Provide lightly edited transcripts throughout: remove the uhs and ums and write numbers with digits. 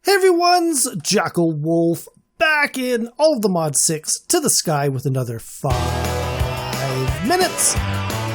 Hey everyone's JackelWolf back in all of the Mod 6 to the sky with another 5 minutes.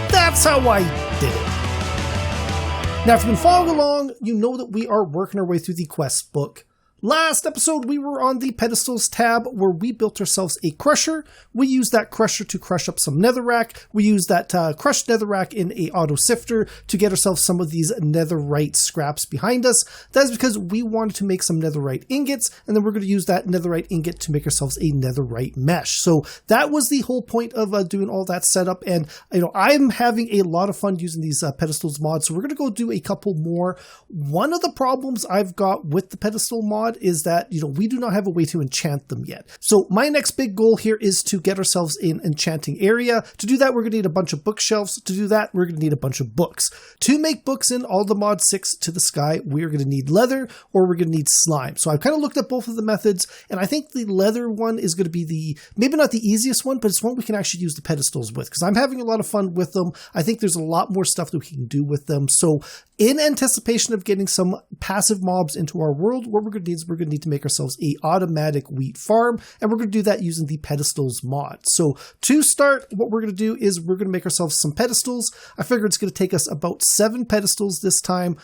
That's how I did it. Now if you've been following along, you know that we are working our way through the quest book. Last episode, we were on the Pedestals tab where we built ourselves a crusher. We used that crusher to crush up some netherrack. We used that crushed netherrack in a auto sifter to get ourselves some of these netherite scraps behind us. That is because we wanted to make some netherite ingots, and then we're going to use that netherite ingot to make ourselves a netherite mesh. So that was the whole point of doing all that setup, and I'm having a lot of fun using these Pedestals mods, so we're going to go do a couple more. One of the problems I've got with the Pedestal mod is that, we do not have a way to enchant them yet. So my next big goal here is to get ourselves an enchanting area. To do that, we're going to need a bunch of bookshelves. To do that, we're going to need a bunch of books. To make books in all the Mod 6 to the sky, we're going to need leather or we're going to need slime. So I've kind of looked at both of the methods, and I think the leather one is going to be maybe not the easiest one, but it's one we can actually use the pedestals with, because I'm having a lot of fun with them. I think there's a lot more stuff that we can do with them. So in anticipation of getting some passive mobs into our world, what we're going to need is we're going to need to make ourselves a automatic wheat farm, and we're going to do that using the Pedestals mod. So to start, what we're going to do is we're going to make ourselves some pedestals. I figure it's going to take us about 7 pedestals this time.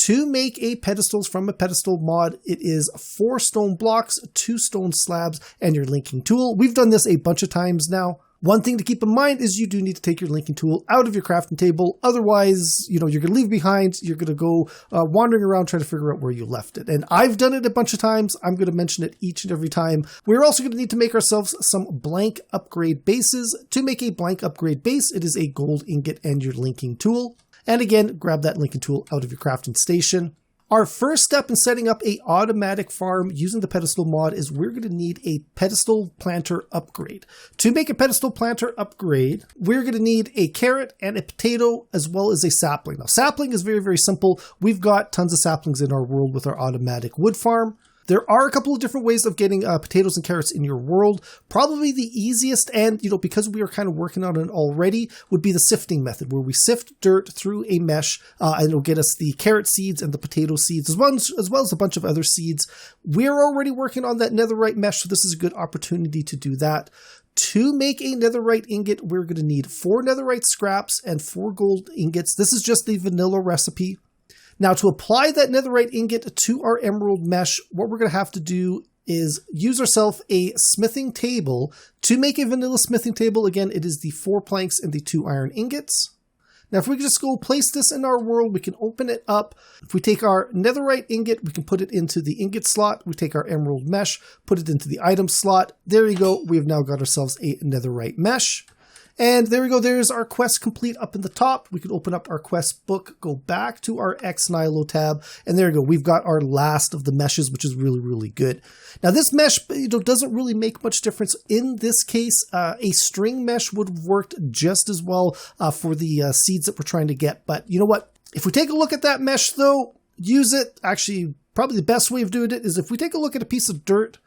To make a pedestals from a pedestal mod, it is 4 stone blocks, 2 stone slabs, and your linking tool. We've done this a bunch of times now. One thing to keep in mind is you do need to take your linking tool out of your crafting table. Otherwise, you're going to leave behind. You're going to go wandering around trying to figure out where you left it. And I've done it a bunch of times. I'm going to mention it each and every time. We're also going to need to make ourselves some blank upgrade bases. To make a blank upgrade base, it is a gold ingot and your linking tool. And again, grab that linking tool out of your crafting station. Our first step in setting up an automatic farm using the Pedestal mod is we're going to need a pedestal planter upgrade. To make a pedestal planter upgrade, we're going to need a carrot and a potato as well as a sapling. Now, sapling is very, very simple. We've got tons of saplings in our world with our automatic wood farm. There are a couple of different ways of getting potatoes and carrots in your world. Probably the easiest, and because we are kind of working on it already, would be the sifting method, where we sift dirt through a mesh, and it'll get us the carrot seeds and the potato seeds, as well as a bunch of other seeds. We're already working on that netherite mesh, so this is a good opportunity to do that. To make a netherite ingot, we're going to need 4 netherite scraps and 4 gold ingots. This is just the vanilla recipe. Now, to apply that netherite ingot to our emerald mesh, what we're going to have to do is use ourselves a smithing table. To make a vanilla smithing table, again, it is the 4 planks and the 2 iron ingots. Now, if we just go place this in our world, we can open it up. If we take our netherite ingot, we can put it into the ingot slot. We take our emerald mesh, put it into the item slot. There you go. We have now got ourselves a netherite mesh. And there we go, there's our quest complete up in the top. We can open up our quest book, go back to our Ex Nihilo tab, and there we go. We've got our last of the meshes, which is really, really good. Now this mesh, doesn't really make much difference. In this case, a string mesh would have worked just as well for the seeds that we're trying to get. But you know what? If we take a look at that mesh though, use it. Actually, probably the best way of doing it is if we take a look at a piece of dirt,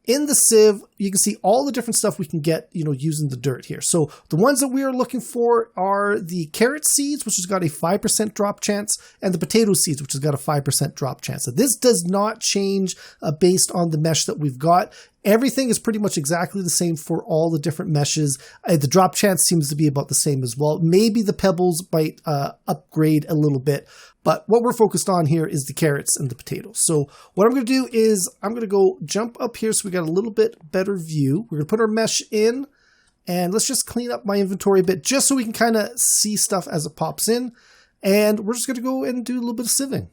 in the sieve, you can see all the different stuff we can get, using the dirt here. So the ones that we are looking for are the carrot seeds, which has got a 5% drop chance, and the potato seeds, which has got a 5% drop chance. So this does not change based on the mesh that we've got. Everything is pretty much exactly the same for all the different meshes. The drop chance seems to be about the same as well. Maybe the pebbles might upgrade a little bit, but what we're focused on here is the carrots and the potatoes. So what I'm going to do is I'm going to go jump up here so we got a little bit better view. We're going to put our mesh in, and let's just clean up my inventory a bit just so we can kind of see stuff as it pops in. And we're just going to go and do a little bit of sieving.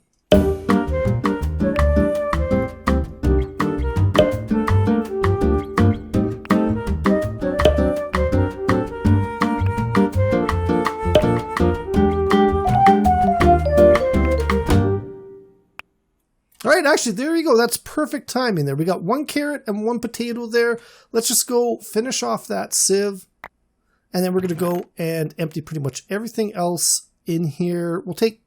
All right, actually, there you go. That's perfect timing there. We got 1 carrot and 1 potato there. Let's just go finish off that sieve. And then we're going to go and empty pretty much everything else in here. We'll take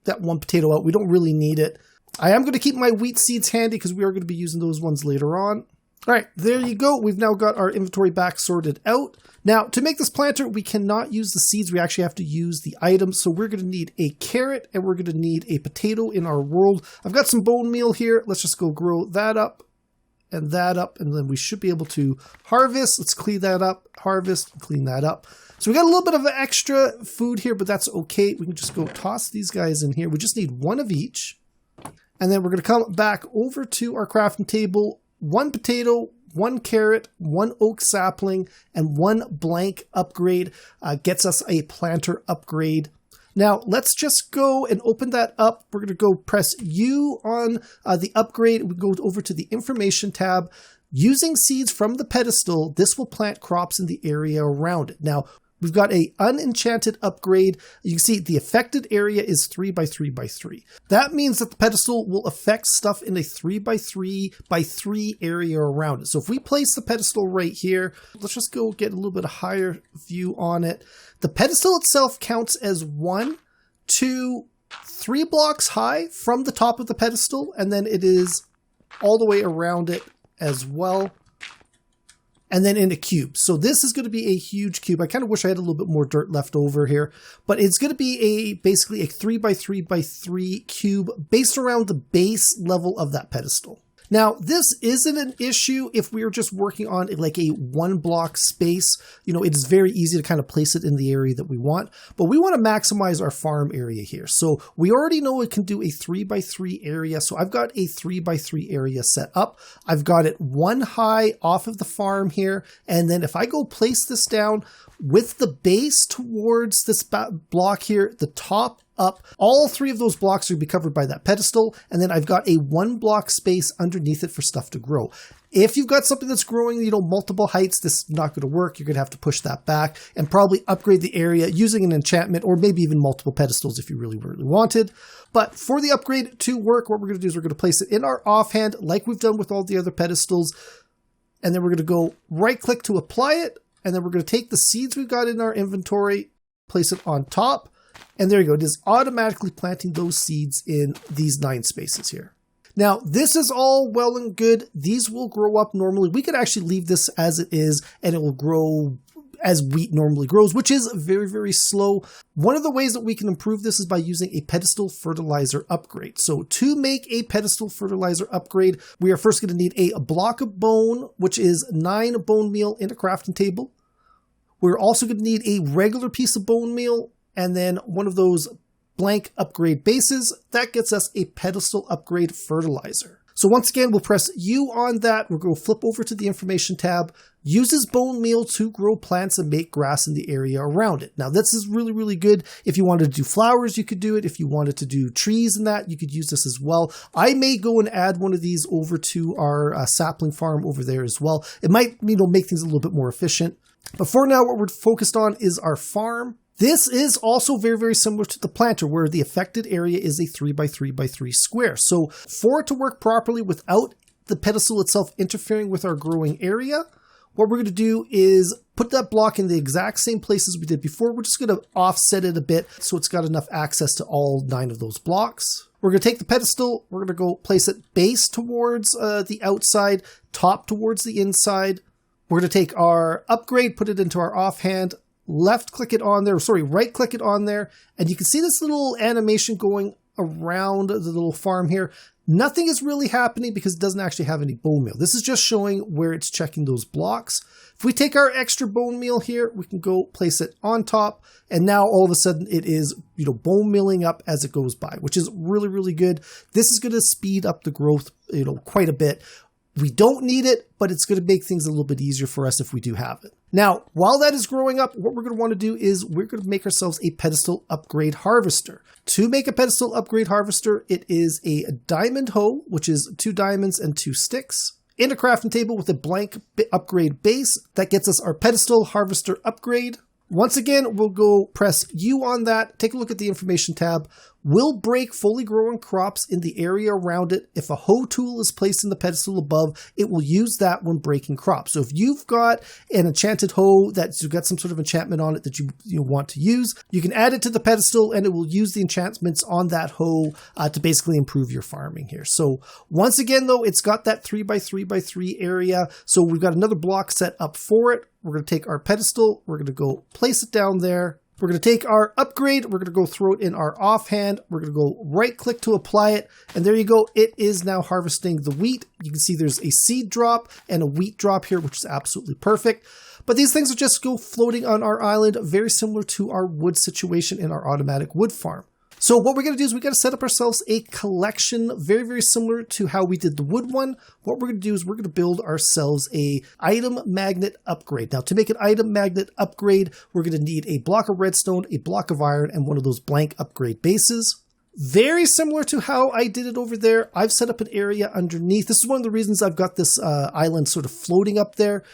that 1 potato out. We don't really need it. I am going to keep my wheat seeds handy because we are going to be using those ones later on. All right, there you go. We've now got our inventory back sorted out. Now, to make this planter, we cannot use the seeds. We actually have to use the items. So we're going to need a carrot and we're going to need a potato in our world. I've got some bone meal here. Let's just go grow that up, and then we should be able to harvest. Let's clean that up, harvest, and clean that up. So we got a little bit of extra food here, but that's okay. We can just go toss these guys in here. We just need one of each. And then we're going to come back over to our crafting table. One potato, one carrot, one oak sapling, and one blank upgrade gets us a planter upgrade. Now, let's just go and open that up. We're going to go press U on the upgrade. We go over to the information tab. Using seeds from the pedestal, this will plant crops in the area around it. Now, we've got a unenchanted upgrade. You can see the affected area is 3 by 3 by 3. That means that the pedestal will affect stuff in a 3 by 3 by 3 area around it. So if we place the pedestal right here, let's just go get a little bit of higher view on it. The pedestal itself counts as 1, 2, 3 blocks high from the top of the pedestal, and then it is all the way around it as well. And then in a cube. So this is going to be a huge cube. I kind of wish I had a little bit more dirt left over here, but it's going to be basically a 3 by 3 by 3 cube based around the base level of that pedestal. Now, this isn't an issue if we were just working on like a 1 block space. You know, it is very easy to kind of place it in the area that we want, but we want to maximize our farm area here. So we already know it can do a 3 by 3 area. So I've got a 3 by 3 area set up. I've got it 1 high off of the farm here. And then if I go place this down with the base towards this block here, the top up, all 3 of those blocks are going to be covered by that pedestal, and then I've got a 1 block space underneath it for stuff to grow. If you've got something that's growing, you know, multiple heights, this is not going to work. You're going to have to push that back and probably upgrade the area using an enchantment or maybe even multiple pedestals if you really, really wanted. But for the upgrade to work, what we're going to do is we're going to place it in our offhand like we've done with all the other pedestals, and then we're going to go right-click to apply it, and then we're going to take the seeds we've got in our inventory, place it on top, and there you go. It is automatically planting those seeds in these 9 spaces here. Now, this is all well and good. These will grow up normally. We could actually leave this as it is, and it will grow as wheat normally grows, which is very, very slow. One of the ways that we can improve this is by using a pedestal fertilizer upgrade. So to make a pedestal fertilizer upgrade, we are first going to need a block of bone, which is 9 bone meal in a crafting table. We're also going to need a regular piece of bone meal, and then one of those blank upgrade bases. That gets us a pedestal upgrade fertilizer. So once again, we'll press U on that. We're going to flip over to the information tab. Uses bone meal to grow plants and make grass in the area around it. Now, this is really, really good. If you wanted to do flowers, you could do it. If you wanted to do trees and that, you could use this as well. I may go and add one of these over to our sapling farm over there as well. It might, you know, make things a little bit more efficient. But for now, what we're focused on is our farm. This is also very, very similar to the planter, where the affected area is a 3 by 3 by 3 square. So for it to work properly without the pedestal itself interfering with our growing area, what we're going to do is put that block in the exact same place as we did before. We're just going to offset it a bit so it's got enough access to all 9 of those blocks. We're going to take the pedestal, we're going to go place it base towards the outside, top towards the inside. We're going to take our upgrade, put it into our offhand, left click it on there, right click it on there, and you can see this little animation going around the little farm here. Nothing is really happening because it doesn't actually have any bone meal. This is just showing where it's checking those blocks. If we take our extra bone meal here, we can go place it on top, and now all of a sudden it is, you know, bone mealing up as it goes by, which is really, really good. This is going to speed up the growth, you know, quite a bit. We don't need it, but it's going to make things a little bit easier for us if we do have it. Now, while that is growing up, what we're going to want to do is we're going to make ourselves a pedestal upgrade harvester. To make a pedestal upgrade harvester, it is a diamond hoe, which is 2 diamonds and 2 sticks, in a crafting table with a blank upgrade base. That gets us our pedestal harvester upgrade. Once again, we'll go press U on that, take a look at the information tab. will break fully grown crops in the area around it. If a hoe tool is placed in the pedestal above, it will use that when breaking crops. So if you've got an enchanted hoe that's got some sort of enchantment on it that you want to use, you can add it to the pedestal and it will use the enchantments on that hoe to basically improve your farming here. So once again, though, it's got that 3x3x3 area. So we've got another block set up for it. We're going to take our pedestal. We're going to go place it down there. We're going to take our upgrade. We're going to go throw it in our offhand. We're going to go right click to apply it. And there you go. It is now harvesting the wheat. You can see there's a seed drop and a wheat drop here, which is absolutely perfect. But these things are just go floating on our island, very similar to our wood situation in our automatic wood farm. So what we're going to do is we're going to set up ourselves a collection very, very similar to how we did the wood one. What we're going to do is we're going to build ourselves a item magnet upgrade. Now, to make an item magnet upgrade, we're going to need a block of redstone, a block of iron, and one of those blank upgrade bases. Very similar to how I did it over there. I've set up an area underneath. This is one of the reasons I've got this island sort of floating up there.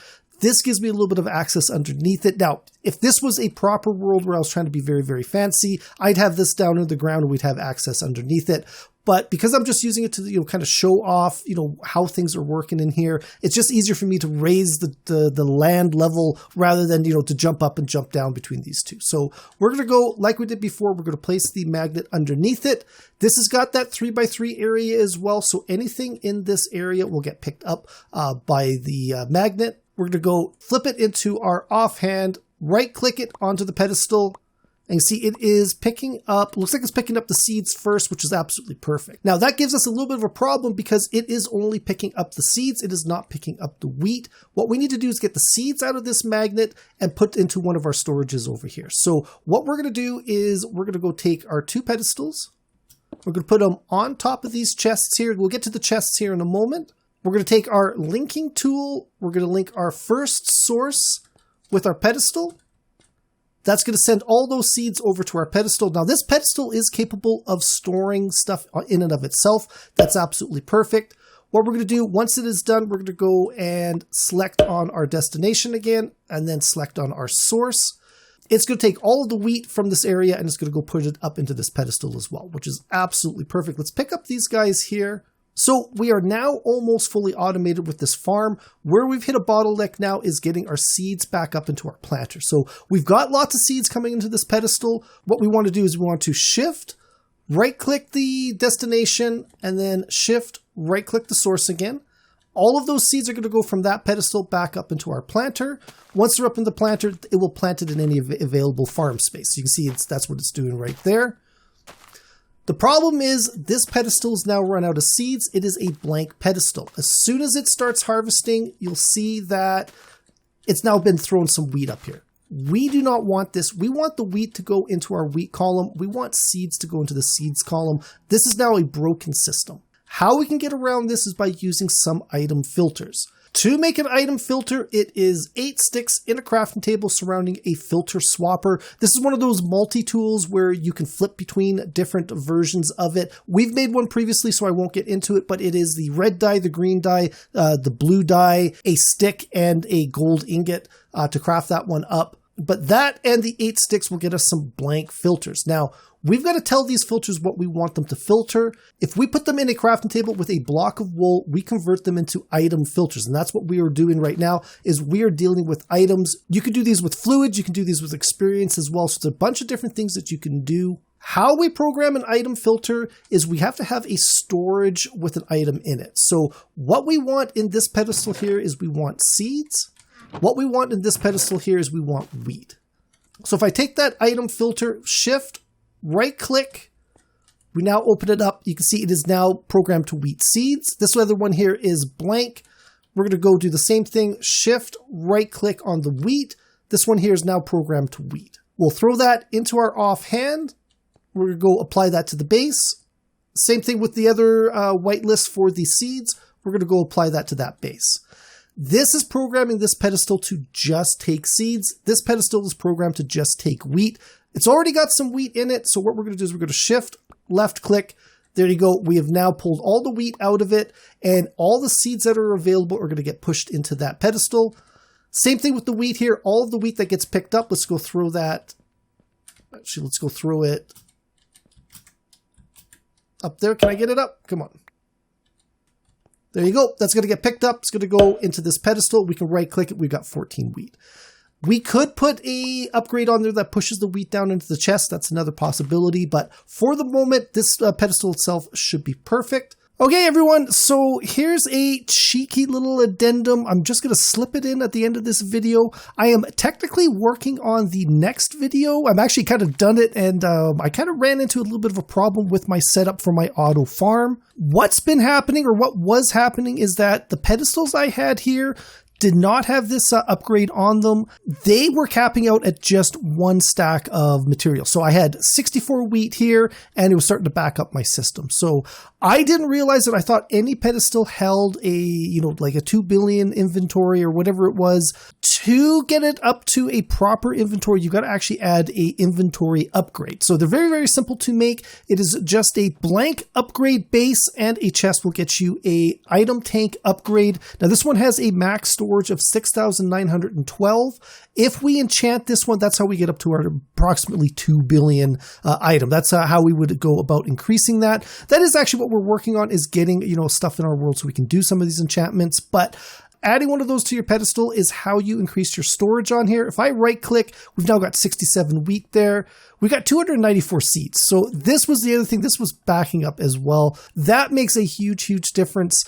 This gives me a little bit of access underneath it. Now, if this was a proper world where I was trying to be very, very fancy, I'd have this down in the ground and we'd have access underneath it. But because I'm just using it to, kind of show off, how things are working in here, it's just easier for me to raise the land level rather than, to jump up and jump down between these two. So we're going to go like we did before. We're going to place the magnet underneath it. This has got that 3x3 area as well. So anything in this area will get picked up by the magnet. We're going to go flip it into our offhand, right click it onto the pedestal, and you see it is picking up, looks like it's picking up the seeds first, which is absolutely perfect. Now that gives us a little bit of a problem because it is only picking up the seeds. It is not picking up the wheat. What we need to do is get the seeds out of this magnet and put into one of our storages over here. So what we're going to do is we're going to go take our two pedestals. We're going to put them on top of these chests here. We'll get to the chests here in a moment. We're going to take our linking tool. We're going to link our first source with our pedestal. That's going to send all those seeds over to our pedestal. Now, this pedestal is capable of storing stuff in and of itself. That's absolutely perfect. What we're going to do, once it is done, we're going to go and select on our destination again, and then select on our source. It's going to take all of the wheat from this area, and it's going to go put it up into this pedestal as well, which is absolutely perfect. Let's pick up these guys here. So we are now almost fully automated with this farm. Where we've hit a bottleneck now is getting our seeds back up into our planter. So we've got lots of seeds coming into this pedestal. What we want to do is we want to shift, right click the destination, and then shift, right click the source again. All of those seeds are going to go from that pedestal back up into our planter. Once they're up in the planter, it will plant it in any available farm space. You can see that's what it's doing right there. The problem is this pedestal is now run out of seeds. It is a blank pedestal. As soon as it starts harvesting, you'll see that it's now been thrown some wheat up here. We do not want this. We want the wheat to go into our wheat column. We want seeds to go into the seeds column. This is now a broken system. How we can get around this is by using some item filters. To make an item filter, it is 8 sticks in a crafting table surrounding a filter swapper. This is one of those multi-tools where you can flip between different versions of it. We've made one previously, so I won't get into it, but it is the red dye, the green dye, the blue dye, a stick, and a gold ingot to craft that one up. But that and the 8 sticks will get us some blank filters. Now, we've got to tell these filters what we want them to filter. If we put them in a crafting table with a block of wool, we convert them into item filters. And that's what we are doing right now, is we are dealing with items. You can do these with fluids. You can do these with experience as well. So it's a bunch of different things that you can do. How we program an item filter is we have to have a storage with an item in it. So what we want in this pedestal here is we want seeds. What we want in this pedestal here is we want wheat. So if I take that item filter, shift, right click, we now open it up. You can see it is now programmed to wheat seeds. This other one here is blank. We're going to go do the same thing, shift, right click on the wheat. This one here is now programmed to wheat. We'll throw that into our offhand. We're going to go apply that to the base. Same thing with the other white list for the seeds. We're going to go apply that to that base. This is programming this pedestal to just take seeds. This pedestal is programmed to just take wheat. It's already got some wheat in it, so what we're going to do is we're going to shift, left click. There you go. We have now pulled all the wheat out of it, and all the seeds that are available are going to get pushed into that pedestal. Same thing with the wheat here. All of the wheat that gets picked up, let's go throw that. Actually, let's go throw it up there. Can I get it up? Come on. There you go. That's going to get picked up. It's going to go into this pedestal. We can right click it. We've got 14 wheat. We could put a upgrade on there that pushes the wheat down into the chest. That's another possibility. But for the moment, this pedestal itself should be perfect. Okay, everyone, so here's a cheeky little addendum. I'm just going to slip it in at the end of this video. I am technically working on the next video. I'm actually kind of done it, and I kind of ran into a little bit of a problem with my setup for my auto farm. What's been happening, or what was happening, is that the pedestals I had here did not have this upgrade on them. They were capping out at just one stack of material. So I had 64 wheat here, and it was starting to back up my system. So I didn't realize that. I thought any pedestal held a, like a 2 billion inventory or whatever it was. To get it up to a proper inventory, you've got to actually add a inventory upgrade. So they're very, very simple to make. It is just a blank upgrade base, and a chest will get you a item tank upgrade. Now this one has a max storage of 6,912. If we enchant this one, that's how we get up to our approximately 2 billion item. That's how we would go about increasing that. That is actually what we're working on, is getting, stuff in our world so we can do some of these enchantments. But adding one of those to your pedestal is how you increase your storage on here. If I right click, we've now got 67 wheat there. We got 294 seeds. So this was the other thing. This was backing up as well. That makes a huge, huge difference.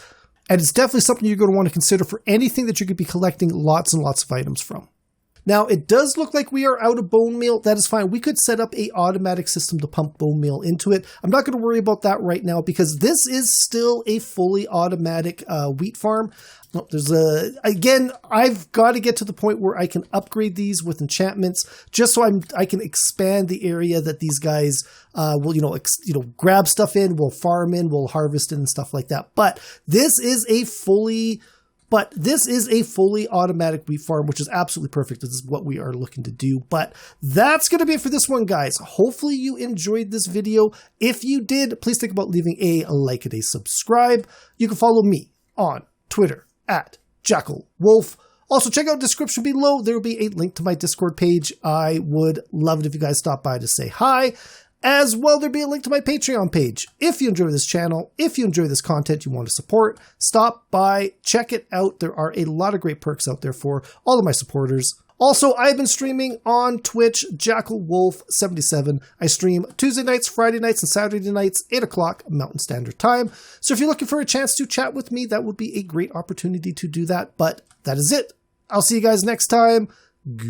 And it's definitely something you're going to want to consider for anything that you're going to be collecting lots and lots of items from. Now, it does look like we are out of bone meal. That is fine. We could set up an automatic system to pump bone meal into it. I'm not going to worry about that right now because this is still a fully automatic wheat farm. Again, I've got to get to the point where I can upgrade these with enchantments just so I can expand the area that these guys will, grab stuff in, will farm in, will harvest in and stuff like that. But this is a fully automatic wheat farm, which is absolutely perfect. This is what we are looking to do. But that's going to be it for this one, guys. Hopefully you enjoyed this video. If you did, please think about leaving a like and a subscribe. You can follow me on Twitter at JackelWolf. Also, check out the description below. There will be a link to my Discord page. I would love it if you guys stop by to say hi. As well, there'll be a link to my Patreon page. If you enjoy this channel, if you enjoy this content you want to support, stop by, check it out. There are a lot of great perks out there for all of my supporters. Also, I've been streaming on Twitch, JackelWolf77. I stream Tuesday nights, Friday nights, and Saturday nights, 8 o'clock Mountain Standard Time. So if you're looking for a chance to chat with me, that would be a great opportunity to do that. But that is it. I'll see you guys next time. Good.